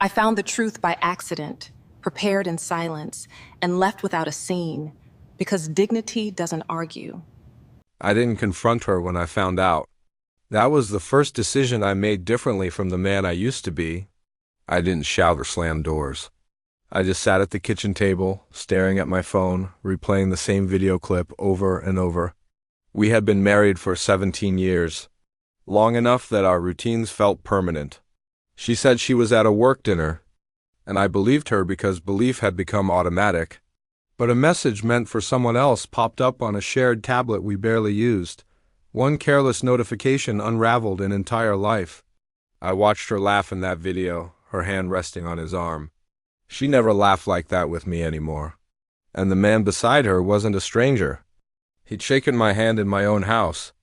I found the truth by accident, prepared in silence, and left without a scene, because dignity doesn't argue. I didn't confront her when I found out. That was the first decision I made differently from the man I used to be. I didn't shout or slam doors. I just sat at the kitchen table, staring at my phone, replaying the same video clip over and over. We had been married for 17 years, long enough that our routines felt permanent. She said she was at a work dinner, and I believed her because belief had become automatic. But a message meant for someone else popped up on a shared tablet we barely used. One careless notification unraveled an entire life. I watched her laugh in that video, her hand resting on his arm. She never laughed like that with me anymore. And the man beside her wasn't a stranger. He'd shaken my hand in my own house.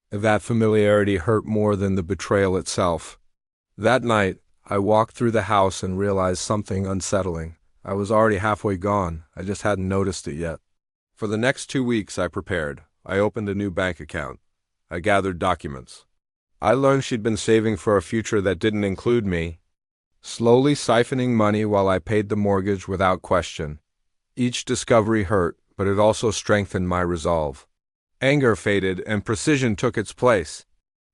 That familiarity hurt more than the betrayal itself. That night, I walked through the house and realized something unsettling. I was already halfway gone. I just hadn't noticed it yet. For the next 2 weeks, I prepared. I opened a new bank account. I gathered documents. I learned she'd been saving for a future that didn't include me, slowly siphoning money while I paid the mortgage without question. Each discovery hurt, but it also strengthened my resolve. Anger faded, and precision took its place.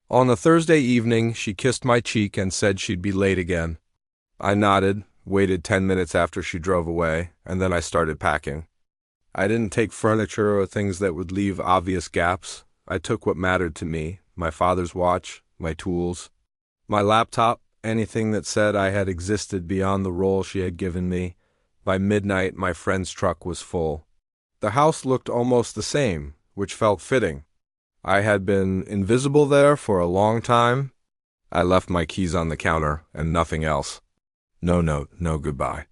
On a Thursday evening, she kissed my cheek and said she'd be late again. I nodded, waited 10 minutes after she drove away, and then I started packing. I didn't take furniture or things that would leave obvious gaps. I took what mattered to me, my father's watch, my tools, my laptop, anything that said I had existed beyond the role she had given me. By midnight, my friend's truck was full. The house looked almost the same, which felt fitting. I had been invisible there for a long time. I left my keys on the counter and nothing else. No note, no goodbye.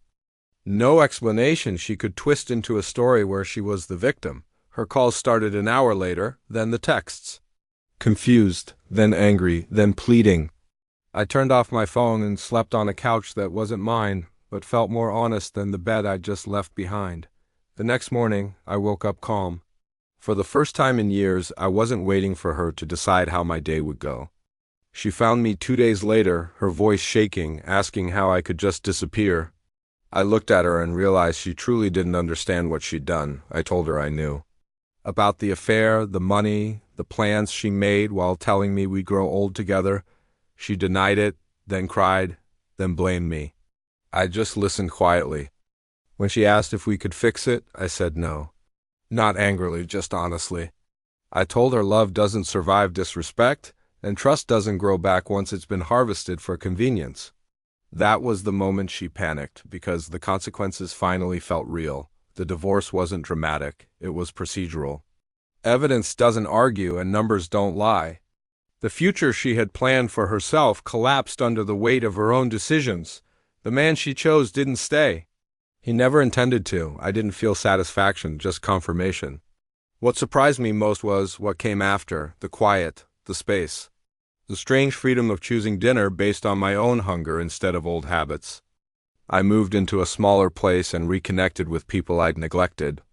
No explanation she could twist into a story where she was the victim. Her calls started an hour later, then the texts. Confused, then angry, then pleading. I turned off my phone and slept on a couch that wasn't mine, but felt more honest than the bed I'd just left behind. The next morning, I woke up calm. For the first time in years, I wasn't waiting for her to decide how my day would go. She found me 2 days later, her voice shaking, asking how I could just disappear. I looked at her and realized she truly didn't understand what she'd done. I told her I knew. About the affair, the money, the plans she made while telling me we'd grow old together. She denied it, then cried, then blamed me. I just listened quietly. When she asked if we could fix it, I said no. Not angrily, just honestly. I told her love doesn't survive disrespect, and trust doesn't grow back once it's been harvested for convenience. That was the moment she panicked, because the consequences finally felt real. The divorce wasn't dramatic, it was procedural. Evidence doesn't argue and numbers don't lie. The future she had planned for herself collapsed under the weight of her own decisions. The man she chose didn't stay. He never intended to. I didn't feel satisfaction, just confirmation. What surprised me most was what came after, the quiet, the space. The strange freedom of choosing dinner based on my own hunger instead of old habits. I moved into a smaller place and reconnected with people I'd neglected.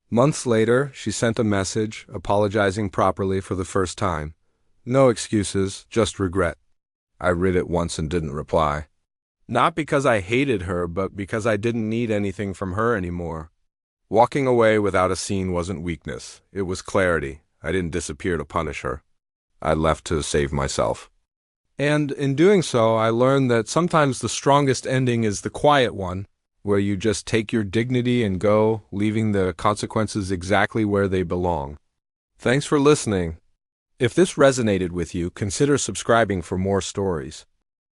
Months later, she sent a message, apologizing properly for the first time. No excuses, just regret. I read it once and didn't reply. Not because I hated her, but because I didn't need anything from her anymore. Walking away without a scene wasn't weakness. It was clarity. I didn't disappear to punish her. I left to save myself. And in doing so, I learned that sometimes the strongest ending is the quiet one, where you just take your dignity and go, leaving the consequences exactly where they belong. Thanks for listening. If this resonated with you, consider subscribing for more stories.